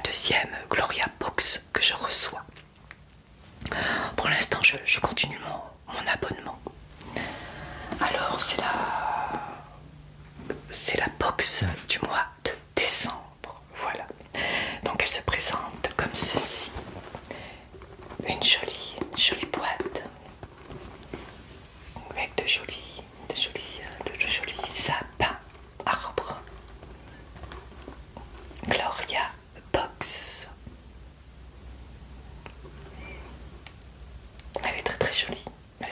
deuxième Gloria Box que je reçois. Pour l'instant, je continue mon abonnement. Alors, c'est la box du mois de décembre. Voilà. Donc, elle se présente comme ceci. Une jolie boîte avec de jolis sapins, arbres. Gloria Box. Elle est très jolie. Elle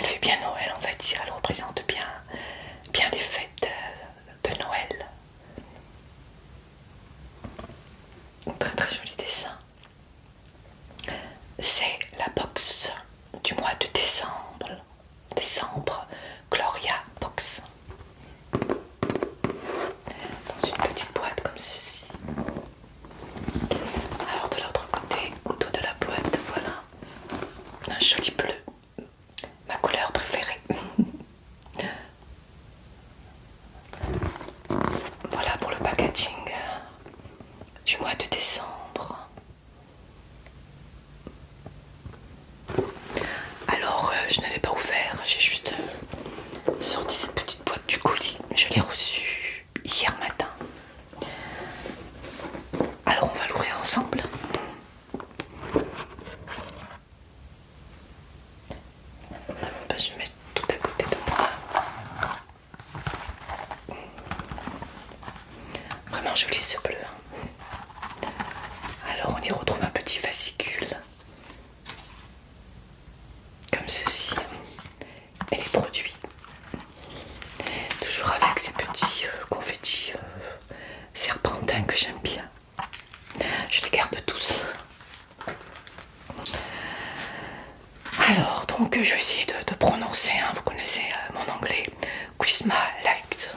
fait bien Noël, on va dire. Elle représente bien les fêtes de Noël. Très joli dessin. C'est la box du mois de décembre. Gloria Box. Dans une petite boîte comme ceci. Alors de l'autre côté, au dos de la boîte, voilà un joli bleu. Ma couleur préférée. Voilà pour le packaging du mois de décembre. Alors je ne l'ai pas ouvert, j'ai juste sorti cette petite boîte du colis. Je l'ai reçue hier matin. Alors on va l'ouvrir ensemble. Je mets tout à côté de moi. Vraiment joli ce bleu. Alors on y retrouve un petit fascicule. Comme ceci. Et les produits. Toujours avec ces petits confettis serpentins que j'aime bien. Je les garde tous. Alors, donc, je vais essayer de prononcer, hein, vous connaissez mon anglais. Christmas Light.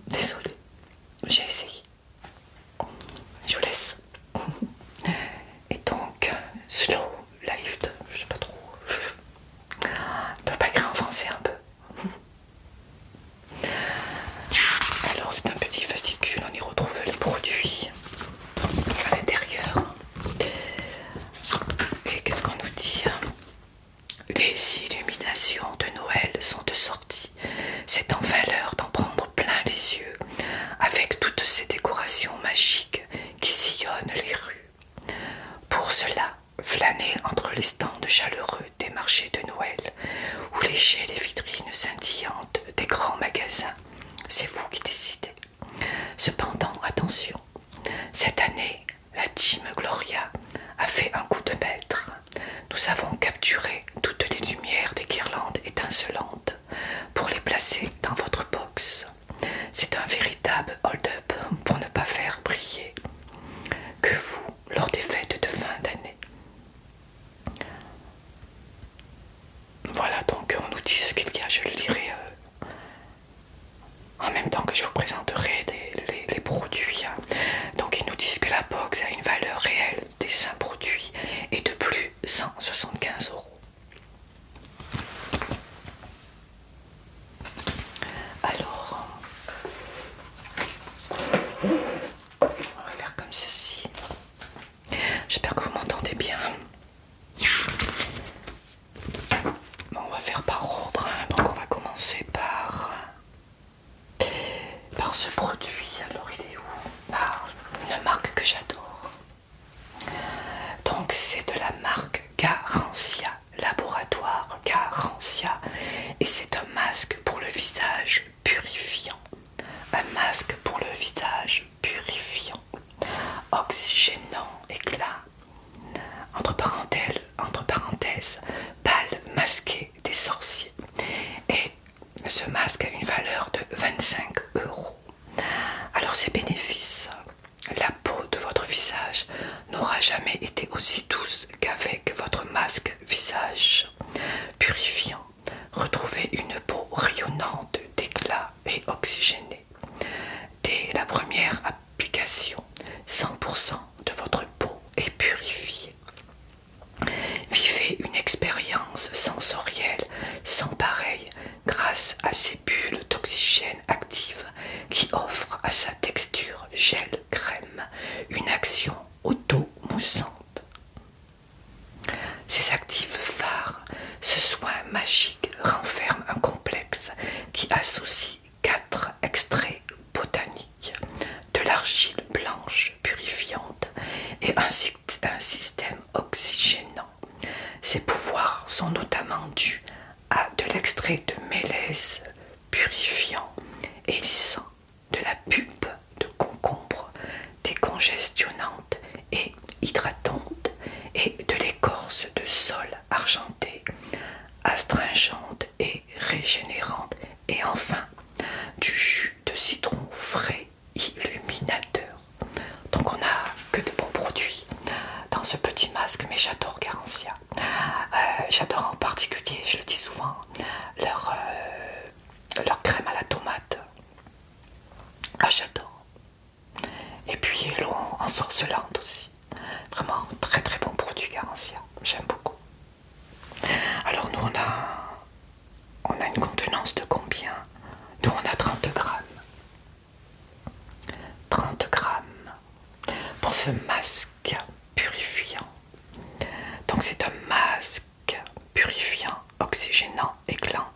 Désolée, j'ai essayé. Je vous laisse. Et donc, Slow Light, je sais pas trop. On peut pas écrire en français un peu. Alors, c'est un petit fascicule, on y retrouve les produits à l'intérieur. Et qu'est-ce qu'on nous dit? Les illuminations de Noël sont de sortie. C'est enfin l'heure d'en prendre plein les yeux avec toutes ces décorations magiques qui sillonnent les rues. Pour cela, flânez entre les stands chaleureux des marchés de Noël ou léchez les vitrines scintillantes des grands magasins. C'est vous qui décidez. Cependant, attention, cette année, la team Gloria a fait un coup de maître. Nous avons capturé toutes les lumières des guirlandes étincelantes pour les placer dans votre box. C'est un véritable hold-up pour ne pas faire briller que vous lors des fêtes de fin d'année. Voilà, donc on nous dit ce qu'il y a, je le dirai en même temps que je vous présenterai les produits. Donc ils nous disent que la box a une valeur réelle des 5 produits et de plus 175 €. Alors, on va faire comme ceci. J'espère que vous m'entendez bien. Bon, on va faire par ordre, hein. Donc on va commencer par ce produit. Alors il est où? Ah, une marque que j'adore. Donc c'est de la marque Garancia, laboratoire Garancia, et c'est un masque pour le visage purifiant. Un masque pour le visage purifiant, oxygénant, éclat, entre parenthèses, pâle masqué des sorciers. Et ce masque a une valeur de 25 €. Alors ses bénéfices: la peau de votre visage n'aura jamais été aussi douce qu'avec votre masque visage purifiant. Retrouvez une peau rayonnante d'éclat et oxygénée. Dès la première application, 100% de votre peau est purifiée. Vivez une expérience sensorielle sans pareil grâce à ces bulles d'oxygène actives qui offrent à sa texture gel crème argile blanche purifiante et un système oxygénant. Ses pouvoirs sont notamment dus à de l'extrait de mélèze purifiant et lissant, de la pulpe de concombre décongestionnante et hydratante et de l'écorce de sol argentée, astringente et régénérante, et enfin du jus de citron frais illuminateur. Donc on a que de bons produits dans ce petit masque, mais j'adore Garancia. J'adore en particulier, je le dis souvent, leur crème à la tomate. Ah, j'adore. Et puis l'eau ensorcelante aussi. Vraiment très très bon produit Garancia. J'aime beaucoup. Alors nous on a une contenance de combien? Nous on a 30 grammes. 30 grammes pour ce masque purifiant. Donc c'est un masque purifiant, oxygénant, éclat,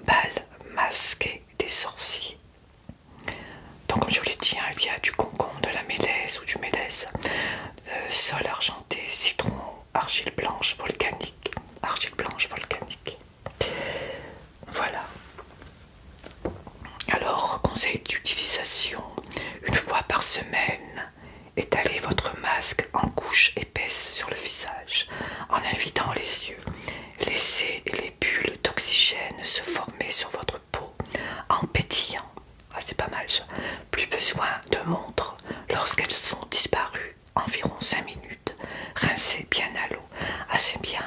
balle masqué des sorciers. Donc comme je vous l'ai dit, il y a du concombre, de la mélèze ou du mélèze, sol argenté, citron, argile blanche volcanique. Voilà. Alors, conseil d'utilisation, une fois par semaine, étalez votre masque en couche épaisse sur le visage, en invitant les yeux. Laissez les bulles d'oxygène se former sur votre peau en pétillant. Ah, c'est pas mal ça. Plus besoin de montre lorsqu'elles sont disparues. Environ 5 minutes. Rincez bien à l'eau. Ah, c'est bien.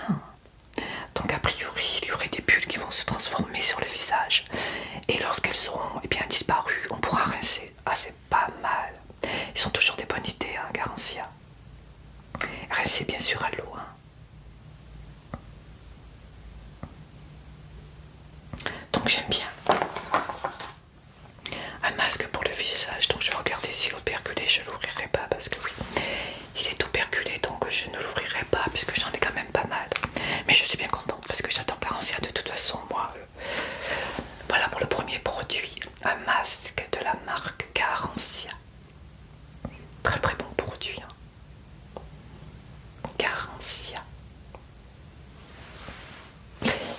Donc a priori, il y aurait des bulles qui vont se transformer sur le visage. Et lorsqu'elles auront disparu, on pourra rincer. Ah, c'est pas mal. Ils sont toujours des bonnes idées, hein, Garancia. Rincez bien sûr à l'eau. Hein. Donc j'aime bien. Un masque pour le visage. Donc je vais regarder si l'operculé, je l'ouvrirai pas parce que oui, il est operculé, donc je ne l'ouvrirai pas puisque j'en ai quand même pas mal. Mais je suis bien contente parce que j'adore Garancia de toute façon, moi. Voilà pour le premier produit, un masque de la marque Garancia. Très très bon produit. Hein. Garancia.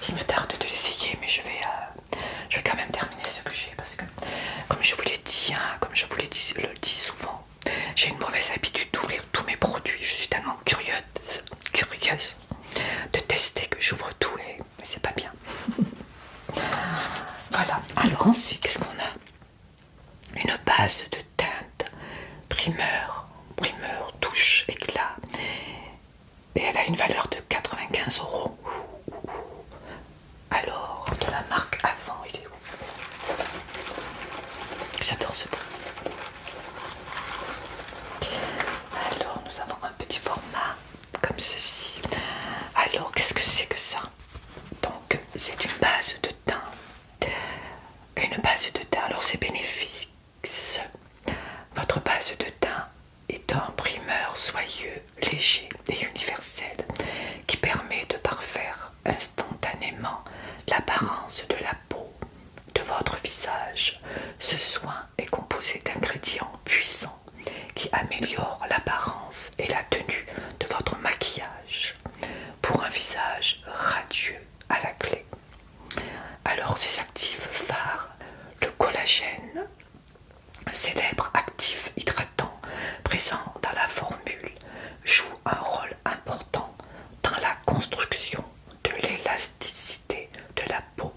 Il me tarde de l'essayer, mais je vais quand même terminer ce que j'ai parce que, comme je vous l'ai dit, hein, le dis souvent, j'ai une mauvaise habitude d'ouvrir tous mes produits. Je suis tellement curieuse de tester que j'ouvre tout et c'est pas bien. Voilà. Alors ensuite, qu'est-ce qu'on a? Une base de teinte primeur touche éclat et elle a une valeur de 95 €. Alors, de la marque Avant, il est où? J'adore ce bruit. Alors, nous avons un petit format comme ceci. Alors, qu'est-ce que c'est que ça? Donc, c'est une base de teint. Une base de teint, alors c'est bénéfique. Votre base de teint est un primeur soyeux, léger et universel qui permet de parfaire instantanément l'apparence de la peau de votre visage. Ce soin est composé d'ingrédients puissants qui améliorent l'apparence et la tenue de votre maquillage pour un visage radieux à la clé. Alors ces actifs phares, le collagène, célèbre actif hydratant présent dans la formule, joue un rôle important dans la construction de l'élasticité de la peau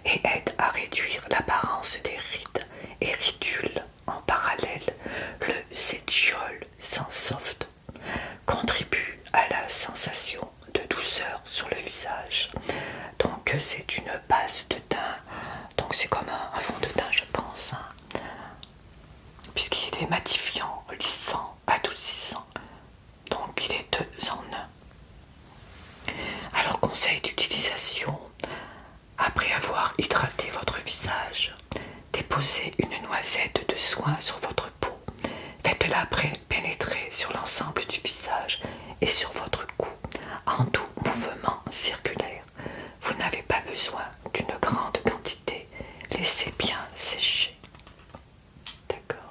et aide à réduire l'apparence des rides et ridules. En parallèle, le cétiol sans soft contribue à la sensation de douceur sur le visage. Donc c'est une base de teint, donc c'est comme un fond de teint je pense, hein, puisqu'il est matifiant, lissant, adoucissant, donc il est 2 en 1. Alors conseil d'utilisation, après avoir hydraté votre visage, déposez une noisette de soin sur votre peau. Faites-la pénétrer sur l'ensemble du visage et sur votre cou en doux mouvement circulaire. Vous n'avez pas besoin d'une grande quantité. Laissez bien sécher. D'accord.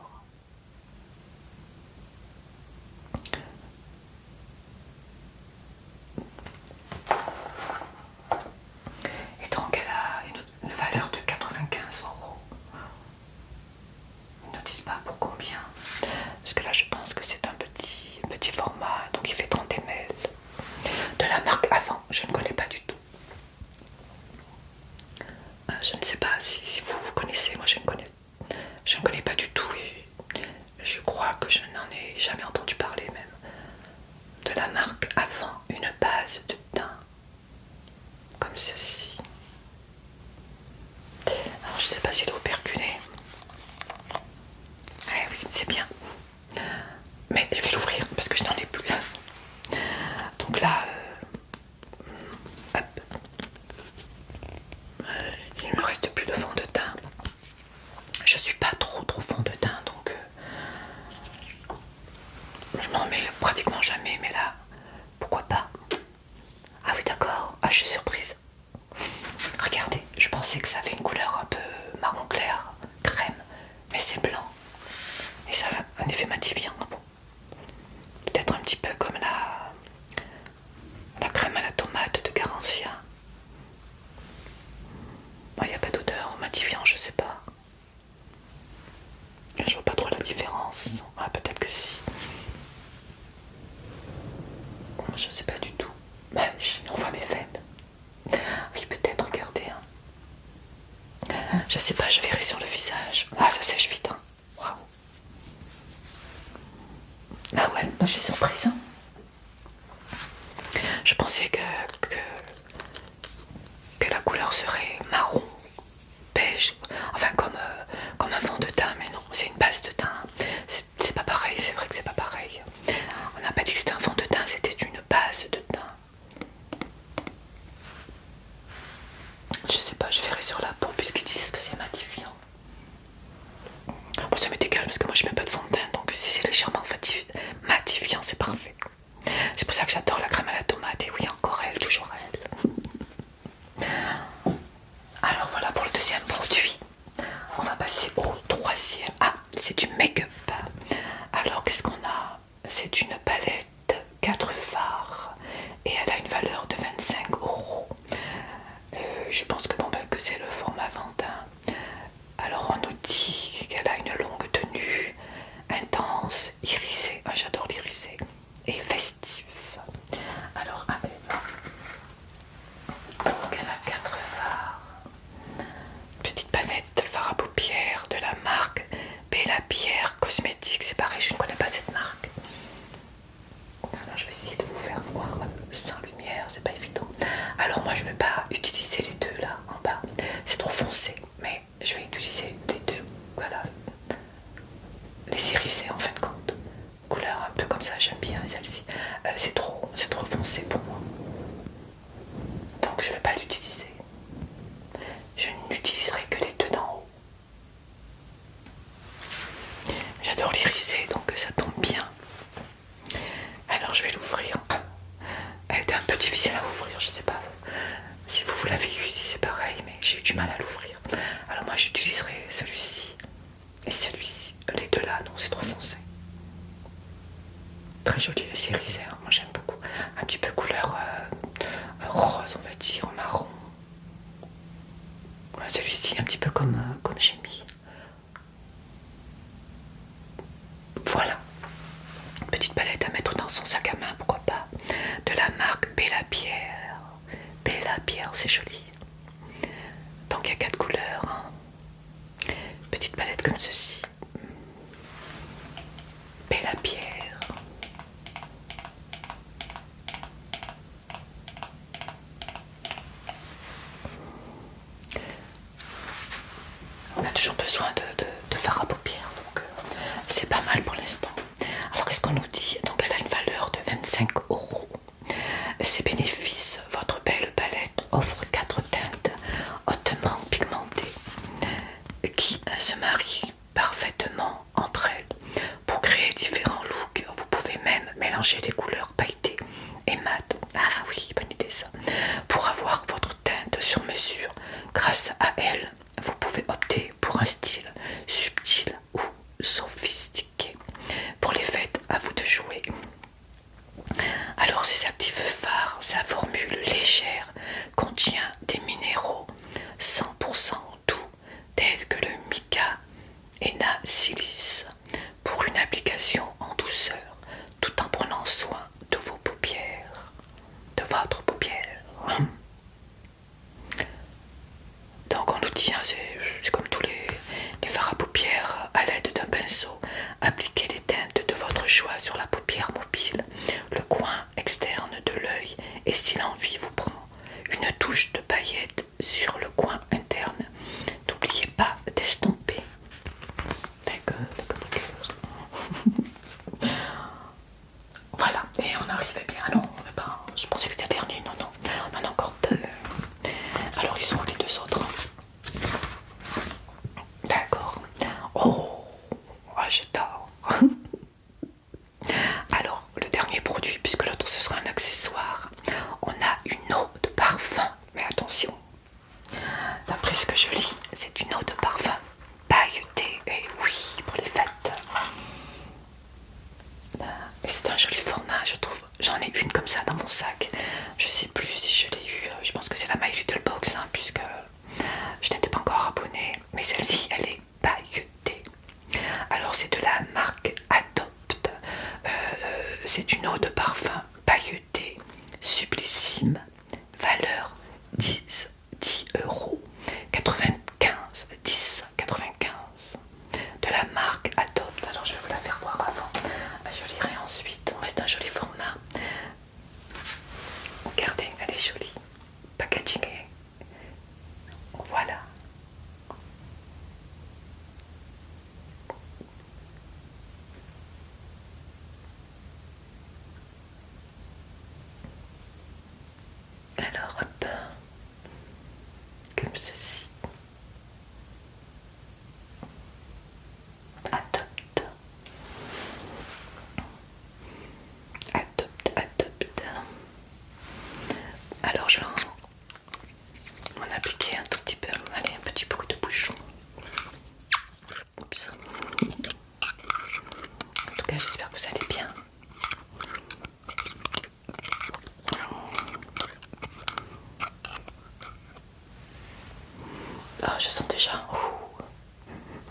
facile à operculer. Eh oui, c'est bien. Mais je vais l'ouvrir parce que je n'en ai plus. Donc là, hop. Il ne me reste plus de fond de teint. Je suis pas trop fond de teint, donc je m'en mets pratiquement jamais, mais là, pourquoi pas? Ah oui, d'accord. Ah, je suis surprise. Regardez, je pensais que ça avait une couleur un peu marron clair, crème, mais c'est blanc. Et ça a un effet matifiant. Peut-être un petit peu comme la crème à la tomate de Garancia. Il n'y a pas d'odeur matifiant, je sais pas. Je vois pas trop la différence. Ah, peut-être que si. Je sais pas du tout. Bah, on voit mes fêtes. Oui, peut-être, regardez. Je sais pas, je verrai sur le visage. Ah, ça sèche vite. Hein. Waouh. Ah ouais, moi je suis surprise. Hein. Je pensais que la couleur serait marron, beige, enfin comme un fond de teint, mais non, c'est une base de teint. C'est pas pareil, c'est vrai que c'est pas pareil. On n'a pas dit que c'était un fond de teint, c'était une base de teint. Je sais pas, je verrai sur la peau puisqu'ils disent que c'est matifiant. Bon, ça m'est égal parce que moi je mets pas de fond de teint, donc si c'est légèrement matifiant, c'est parfait. C'est pour ça que j'adore la crème à la tomate, et oui, encore elle, toujours elle. Alors voilà pour le deuxième produit. On va passer au troisième. Ah, c'est du make-up. Alors qu'est-ce qu'on a? C'est une palette 4 fards et elle a une valeur de 25 €. Je pense que, bon, que c'est le format Vendin. Alors on nous dit qu'elle a une longue tenue, intense, irisée. Ah, j'adore l'irisé. Et festif. Alors, donc elle a 4 fards. Petite palette de fard à paupières de la marque Bella Pierre Cosmétiques. C'est pareil, je ne connais pas cette marque. Alors je vais essayer de vous faire voir sans lumière, c'est pas évident. Alors moi je ne vais pas utiliser les deux là en bas, c'est trop foncé, mais je vais utiliser les deux, voilà, les irisés en fin de compte. Couleur un peu comme ça, j'aime bien celle-ci. C'est trop foncé pour moi. Donc je ne vais pas l'utiliser. Je n'utiliserai que les deux d'en haut. J'adore l'irisé, donc ça tombe bien. Alors je vais l'ouvrir. Elle était un peu difficile à ouvrir, je sais pas si vous l'avez eu, si c'est pareil, mais j'ai eu du mal à l'ouvrir. Alors moi j'utiliserai celui-ci et celui-ci. Les deux là, non, c'est trop foncé. Très joli les irisés, hein. Moi j'aime beaucoup. Un petit peu couleur rose, on va dire, marron. Celui-ci un petit peu comme j'ai mis. Voilà. Petite palette à mettre dans son sac à main, pourquoi pas. De la marque Bella Pierre. Bella Pierre, c'est joli. Donc il y a 4 couleurs. Hein. Petite palette comme ceci. Bella Pierre. On a toujours besoin de fard à paupières, donc c'est pas mal pour l'instant. Alors qu'est-ce qu'on nous dit? Donc elle a une valeur de 25 €. Ses bénéfices, votre belle palette offre 4 teintes hautement pigmentées qui se marient parfaitement entre elles pour créer différents looks. Vous pouvez même mélanger des couleurs pailletées et mat. Ah oui, bonne idée ça. Pour avoir votre teinte sur mesure, grâce à elle, vous pouvez opter pour un style subtil ou sophistiqué. Pour les fêtes, à vous de jouer. Alors ces actifs phares, sa formule légère contient des minéraux 100% doux tels que le mica et la silice pour une application en douceur tout en prenant soin de vos paupières, de votre paupière. Donc on nous dit, hein, c'est comme tous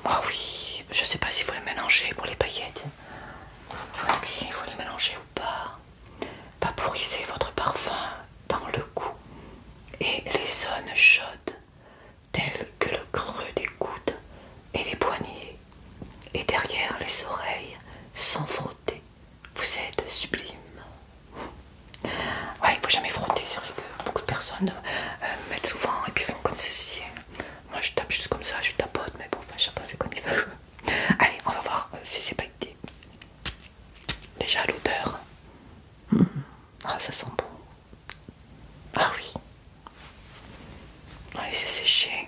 Ah oui, je sais pas s'il faut les mélanger pour les paillettes. Est-ce qu'il faut les mélanger ou pas? Vaporisez votre parfum dans le cou et les zones chaudes telles que le creux des coudes et les poignets et derrière les oreilles sans frotter. Vous êtes sublime. Ouais, il faut jamais frotter. C'est vrai que beaucoup de personnes mettent souvent et puis font comme ceci. Moi je tape juste comme ça, je tapote, mais bon, enfin, chacun fait comme il veut. Allez, on va voir si c'est pas idée. Déjà l'odeur. Ah, ça sent bon. Ah oui. Allez, c'est séché.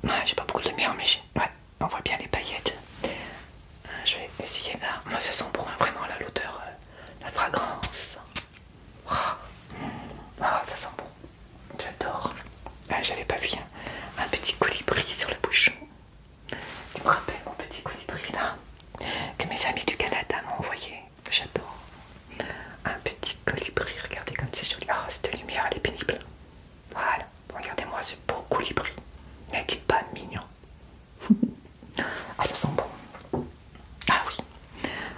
Ouais, j'ai pas beaucoup de lumière, mais ouais, on voit bien les paillettes. Je vais essayer là. Moi, ça sent bon, hein, vraiment là, l'odeur, la fragrance. Ah, ça sent bon. J'adore. Ah, j'avais pas vu un petit colibri sur le bouchon. Tu me rappelles mon petit colibri là que mes amis du Canada m'ont envoyé. J'adore. Un petit colibri, regardez comme c'est joli. Ah, cette lumière, elle est pénible. Voilà, regardez-moi ce beau colibri. N'est-il pas mignon? Ah, ça sent bon. Ah oui.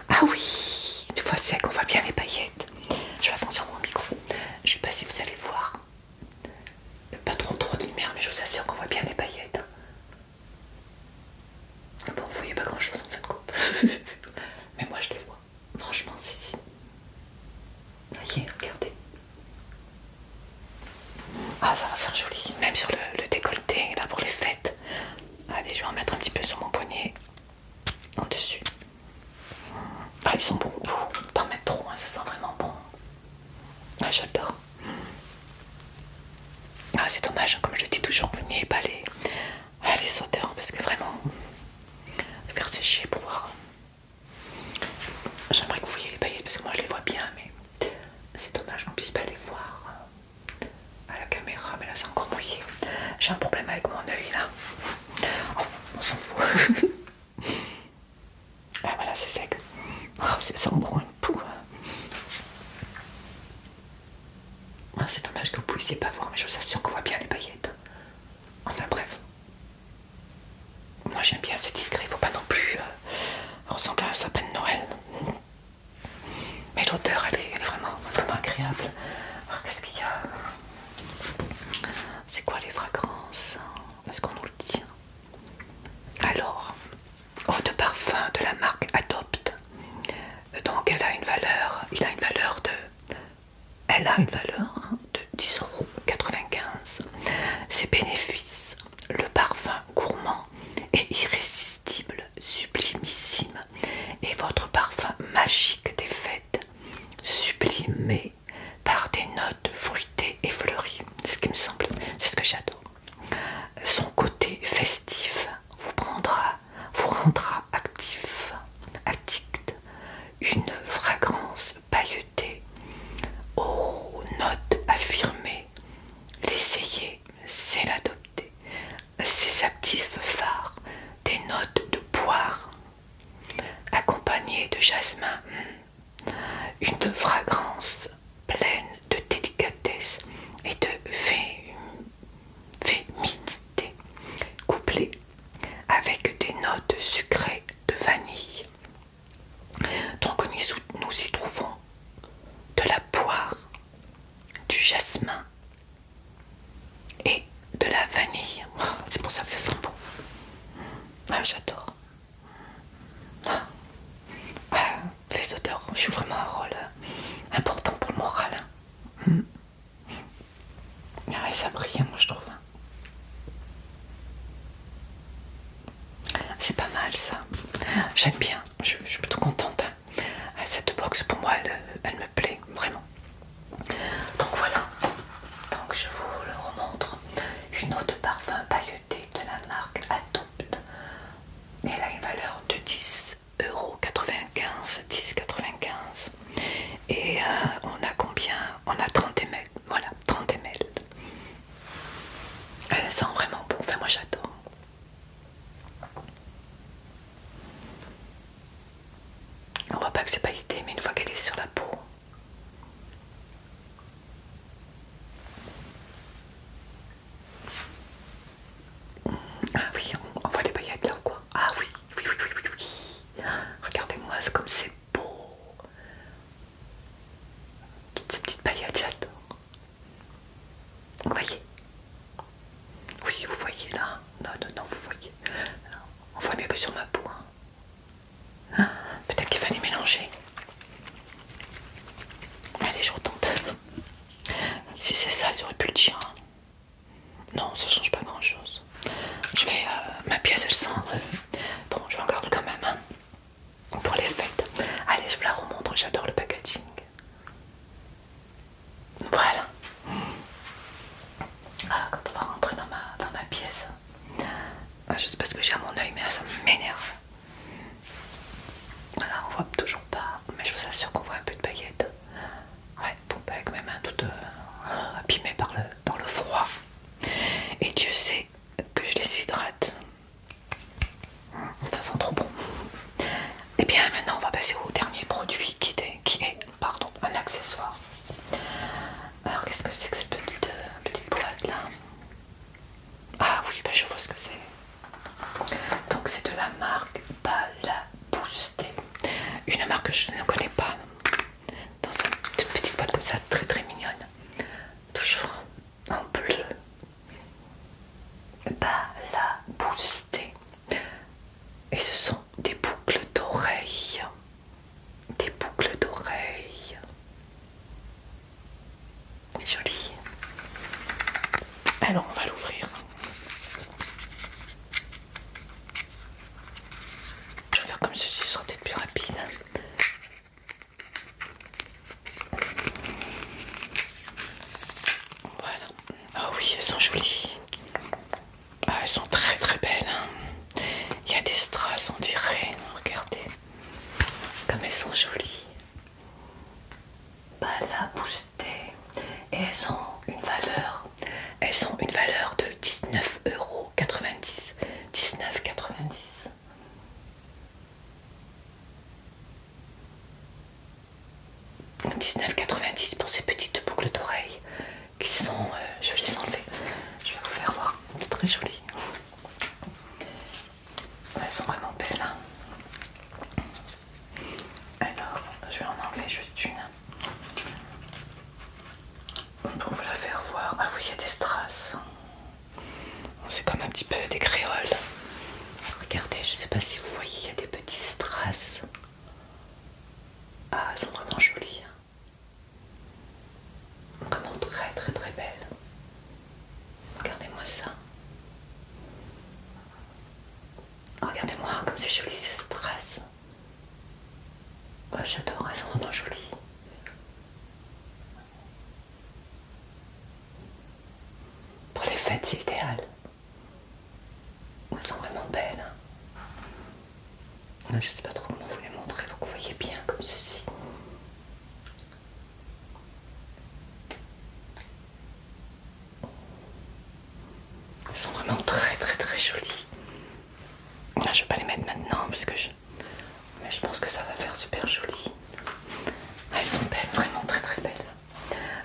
Ah oui. Une fois sec, on voit bien les paillettes. Je fais attention à mon micro. Je sais pas si vous allez voir. Pas trop de lumière, mais je vous assure qu'on voit bien les paillettes. Bon, vous voyez pas grand chose en fin de compte. Mais moi je les vois. Franchement, si. Voyez, regardez. Ah, ça va faire joli. Même sur le décolleté, là pour les fêtes. Allez, je vais en mettre un petit peu sur mon poignet. En dessus. Ah, ils sont bons. Pas en mettre trop, hein, ça sent vraiment bon. Ah, j'adore. Ah, c'est dommage, comme je le dis toujours, vous n'y pas les odeurs, parce que vraiment, faire sécher pour voir. J'aimerais que vous voyiez les paillettes, parce que moi je les vois bien, mais c'est dommage qu'on puisse pas les voir à la caméra, mais là c'est encore mouillé. J'ai un problème avec mon œil là. Oh, on s'en fout. Ah voilà, c'est sec. Oh, ça sent bon un peu. Ah, c'est dommage que vous ne puissiez pas voir, mais je vous assure qu'on voit bien les paillettes. Enfin bref. Moi j'aime bien, c'est discret, faut pas non plus ressembler à un sapin de Noël. Mais l'odeur elle est vraiment agréable. Alors qu'est-ce qu'il y a? C'est quoi les fragrances? Est-ce qu'on nous le dit? Alors, eau de parfum de la marque Adopt. Donc elle a une valeur de 10,95 €. Ses bénéfices: le parfum gourmand et irrésistible, sublimissime, et votre parfum magique des fêtes, sublimé par des notes fruitées et fleuries. C'est ce qui me semble, c'est ce que j'adore. Son côté festif vous rendra addict. Une fragrance pailletée aux notes affirmées. L'essayer, c'est l'adopter. Ses actifs phares, des notes de poire, accompagnées de jasmin, une fragrance pleine de délicatesse et de féminité, couplée avec des notes sucrées de vanille. Donc nous y trouvons de la poire, du jasmin et de la vanille. Oh, c'est pour ça que ça sent bon. Ah, j'adore. Les odeurs jouent vraiment un rôle important pour le moral. Ah, et ça brille, moi je trouve. C'est pas mal ça. J'aime bien. Je suis plutôt contente. Cette box pour moi elle me plaît vraiment. Donc voilà. Donc je vous le remontre. Une eau de parfum pailletée de la marque Adopt. Elle a une valeur de 10,95 €. 10,95 €. Et on a combien? On a 30 ml. Voilà, 30 ml. Elle sent vraiment bon. Enfin, moi j'adore. On voit pas que c'est pailleté, mais une fois qu'elle est sur la peau. Ah oui, on voit Ah, je sais pas ce que j'ai à mon œil, mais là ça m'énerve. Voilà, on voit toujours pas, mais je vous assure qu'on voit un peu de paillettes. Ouais, bon, avec mes mains toutes abîmées par le froid. Et Dieu sait que je les hydrate. Ça sent trop bon. Et bien maintenant on va passer au dernier produit qui est pardon, un accessoire. Alors qu'est-ce que c'est que cette petite boîte là? Ah oui, bah, je vois ce que c'est. Donc c'est de la marque Bala Boosté. Une marque que je ne connais pas. Dans une petite boîte comme ça, très très mignonne. Toujours en bleu. Bala Boosté. Et ce sont des boucles d'oreilles. Des boucles d'oreilles. Joli. Alors on va l'ouvrir. Je vais faire comme ceci, ce sera peut-être plus rapide. Voilà. Ah oui, elles sont jolies. Ah, elles sont très très belles. Il y a des strass, on dirait. Regardez. Comme elles sont jolies. Bala Boosté. Et elles ont une valeur. Elles ont une valeur de 19,90 €. 19,90 €. €19,90 pour ces petites boucles d'oreilles qui sont, je vais les enlever, je vais vous faire voir, c'est très joli. Elles sont vraiment belles, hein. Alors je vais en enlever juste une pour vous la faire voir. Ah oui, il y a des strass, c'est comme un petit peu des créoles. Regardez, je sais pas si vous voyez, il y a des petits strass. Ah, elles sont vraiment jolies, hein. Vraiment très très très belles. Regardez-moi ça. Regardez-moi comme c'est joli ces strass. Ouais, j'adore, elles sont vraiment jolies. Pour les fêtes, c'est idéal. Elles sont vraiment belles, hein. Je sais pas trop comment vous les montrer pour que vous voyez bien comme ceci. Elles sont vraiment très très très jolies. Je vais pas les mettre maintenant parce que mais je pense que ça va faire super joli. Elles sont belles, vraiment très très belles.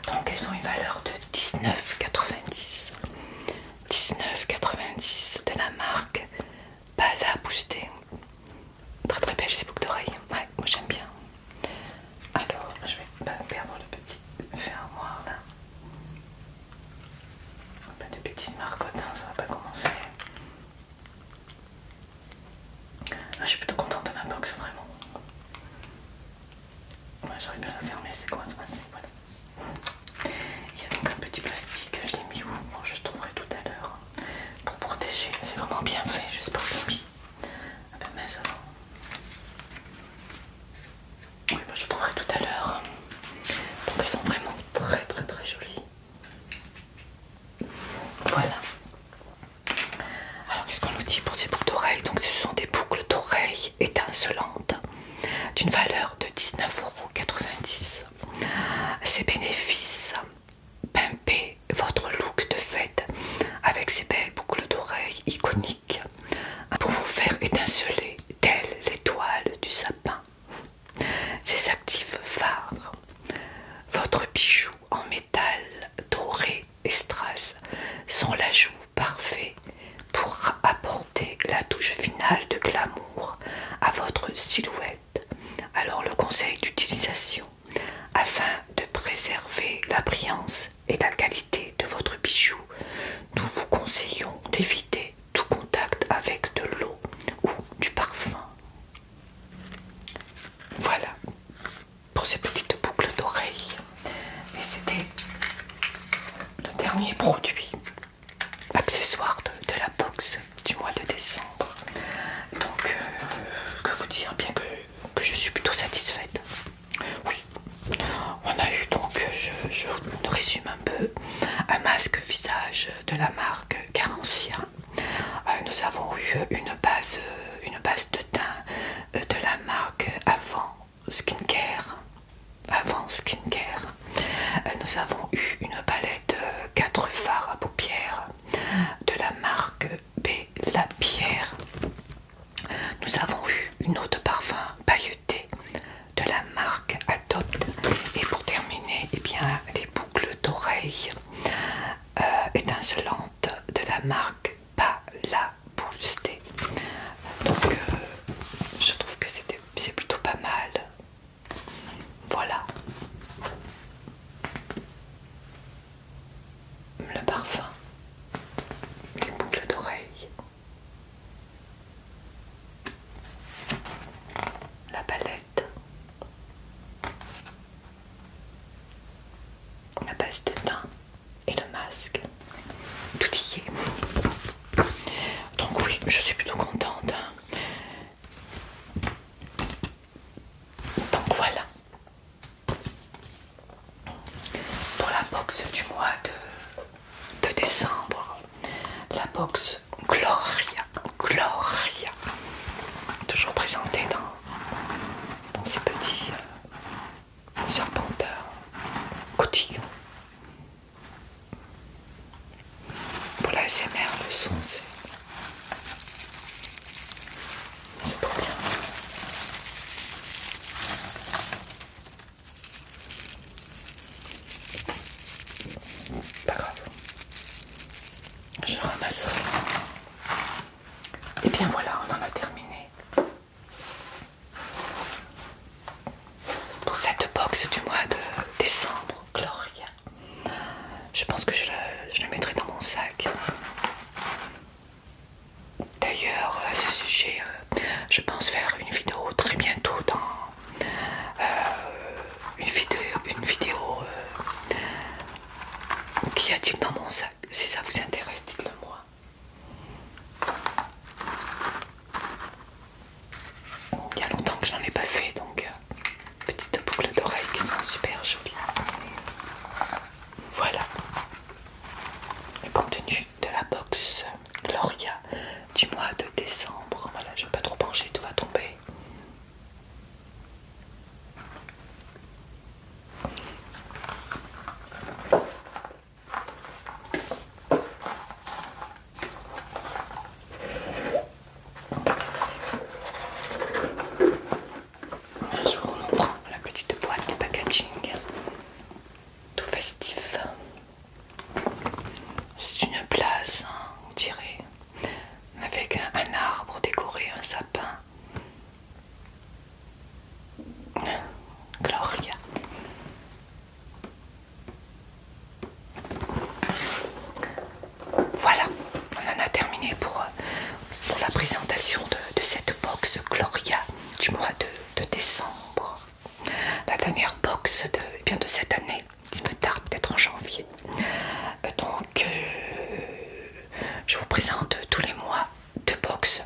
Donc elles ont une valeur de 19,90 €. 19,90 € de la marque Bala Boosté. Très très belle ces boucles d'oreilles. Ouais, moi j'aime bien. Alors je vais pas perdre le petit fermoir là. Pas de petites marcottes, hein, ça va pas commencer. Ah, je suis plutôt contente de ma box, vraiment. Ouais, j'aurais bien la fermer, c'est quoi ça? Voilà. Il y a donc un petit plastique, je l'ai mis où? Bon, je trouverai tout à l'heure. Pour protéger, c'est vraiment bien fait, j'espère que je l'ai mis. Ah ben mince alors. Oui, bah, je trouverai tout à l'heure. Donc elles sont vraiment très très très jolies. Voilà. Alors qu'est-ce qu'on nous dit pour ces boucles d'oreilles? Donc ce sont des boucles d'oreilles étincelantes d'une valeur de 19,90 €. Ces bénéfices, pimpez votre look de fête avec ces belles boucles d'oreilles iconiques pour vous faire étinceler telle l'étoile du sapin. Ces actifs phares, votre bijou en métal doré et strass sont l'ajout parfait pour apporter la touche finale de glamour à votre silhouette. Alors le conseil d'utilisation: afin de préserver la brillance et la qualité de votre bijou, nous vous conseillons d'éviter tout contact avec de l'eau ou du parfum. Voilà pour ces petites boucles d'oreilles. Et c'était le dernier produit accessoire de la box du mois de décembre. Donc que vous dire, bien que je suis plutôt satisfaite. Oui, on a eu donc, je résume un peu, avons eu une base de teint de la marque Skincare. Avant Skincare. Nous avons eu une palette 4 fards à paupières de la marque Bella Pierre. Nous avons eu une eau de parfum pailletée de la marque Adopt. Et pour terminer, eh bien, les boucles d'oreilles étincelantes de la marque Pala Boosté. Donc je trouve que c'est plutôt pas mal. Voilà. Le parfum, les boucles d'oreilles, la palette, la base de teint et le masque. Tout y est. Donc oui, je suis plutôt contente. Donc voilà. Pour la box du mois de décembre, la box Gloria, toujours présentée dans ces petits serpenteurs cotillons. Pour la SMR, le son c'est trop bien. Pas grave, je ramasserai. Et bien voilà, on en a terminé pour cette box du mois de décembre Gloria. Je pense que je le mettrai dans mon sac. D'ailleurs, à ce sujet, je pense faire une vidéo très bientôt dans une vidéo qu'y a-t-il dans mon sac. Si ça vous intéresse, dites-le moi. Il y a longtemps que je n'en ai pas fait, donc petites boucles d'oreilles qui sont super jolies. Voilà le contenu de la box Gloria du mois de décembre. Voilà, je ne vais pas trop pencher, tout va tomber. Je vous montre la petite boîte de packaging, tout festif. C'est une place, hein, on dirait, avec un arbre décoré, un sapin. Gloria. Voilà, on en a terminé pour la présentation de cette box Gloria du mois de décembre. La dernière box de cette année. Il me tarde d'être en janvier. Donc, je vous présente tous les mois 2 box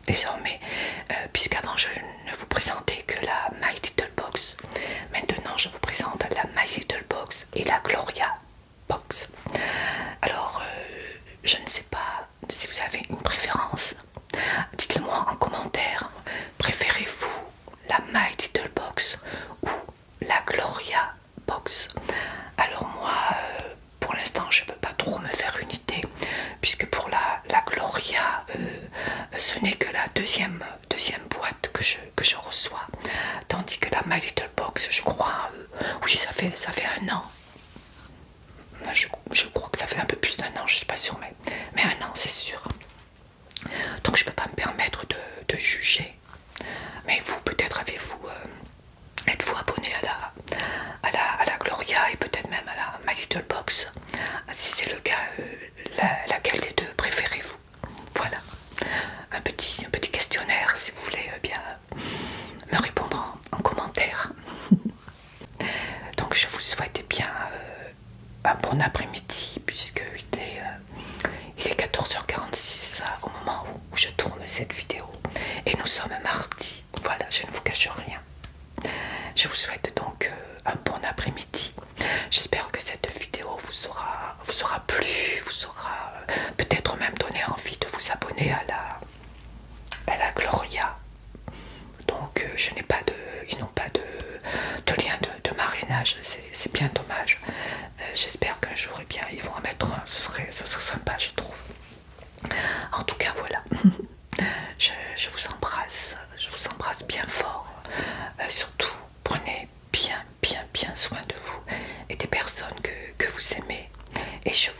désormais, puisqu'avant je ne vous présentais que la My Little Box. Maintenant, je vous présente la My Little Box et la Gloria Box. Alors, je ne sais pas si vous avez une préférence. Dites-le moi en commentaire. Préférez-vous la My Little Box ou la Gloria Box? Alors moi, pour l'instant, je ne peux pas trop me faire une idée, puisque pour la Gloria, ce n'est que la deuxième boîte que je reçois, tandis que la My Little Box, je crois, oui, ça fait 1 an. Je crois que ça fait un peu plus d'1 an, je suis pas sûre, mais 1 an, c'est sûr. Donc je peux pas me permettre de juger. Mais vous, peut-être êtes-vous abonné à la Gloria et peut-être même à la My Little Box. Si c'est le cas, laquelle des deux préférez-vous? Voilà, un petit questionnaire si vous voulez bien me répondre en commentaire. Donc je vous souhaite bien un bon après-midi, puisque il est 14h46 au moment où je tourne cette vidéo et nous sommes mardi. Voilà, je ne vous cache rien. Je vous souhaite donc un bon après-midi. J'espère que cette vidéo vous aura plu, vous aura peut-être même donné envie de vous abonner à un jour, eh bien, ils vont en mettre un. Ce serait sympa, je trouve. En tout cas, voilà. Je vous embrasse bien fort. Surtout, prenez bien soin de vous et des personnes que vous aimez. Et je